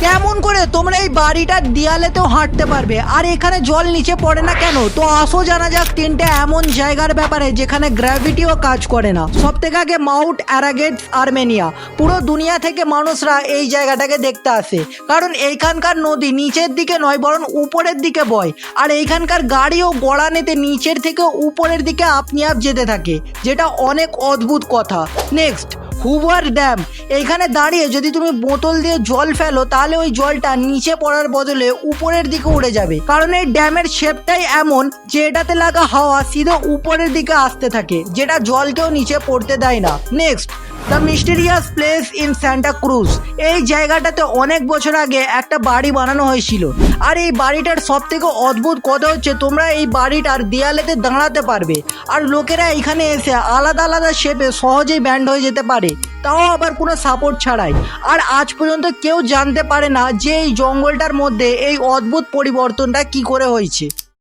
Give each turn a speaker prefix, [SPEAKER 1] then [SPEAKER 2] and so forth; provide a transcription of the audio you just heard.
[SPEAKER 1] কেমন করে তোমরা এই বাড়িটার দেয়ালেতেও হাঁটতে পারবে আর এখানে জল নিচে পড়ে না কেন? তো আসো জানা যাক তিনটে এমন জায়গার ব্যাপারে যেখানে গ্র্যাভিটিও কাজ করে না। সব থেকে আগে মাউন্ট অ্যারাগেটস, আর্মেনিয়া। পুরো দুনিয়া থেকে মানুষরা এই জায়গাটাকে দেখতে আসে, কারণ এইখানকার নদী নিচের দিকে নয় বরং উপরের দিকে বয়, আর এইখানকার গাড়িও গড়ানেতে নিচের থেকে উপরের দিকে আপনি আপ যেতে থাকে, যেটা অনেক অদ্ভুত কথা। Next, Hoover Dam. এইখানে দাঁড়িয়ে যদি তুমি বোতল দিয়ে জল ফেলো তাহলে ওই জলটা নিচে পড়ার বদলে উপরের দিকে উড়ে যাবে, কারণ এই ড্যামের শেপটাই এমন যে এটাতে লাগা হাওয়া সিধা উপরের দিকে আসতে থাকে, যেটা জলকেও নিচে পড়তে দেয় না। Next, the mysterious place in Santa Cruz. এই জায়গাটাতে অনেক বছর আগে একটা বাড়ি বানানো হয়েছিল, আর এই বাড়িটার সব থেকে অদ্ভুত কথা হচ্ছে তোমরা এই বাড়িটার দেয়ালেতে দাঁড়াতে পারবে, আর লোকেরা এখানে এসে আলাদা আলাদা শেপে সহজেই ব্যান্ড হয়ে যেতে পারে, তাও আবার কোনো সাপোর্ট ছাড়াই। আর আজ পর্যন্ত কেউ জানতে পারে না যে এই জঙ্গলটার মধ্যে এই অদ্ভুত পরিবর্তনটা কি করে হয়েছে।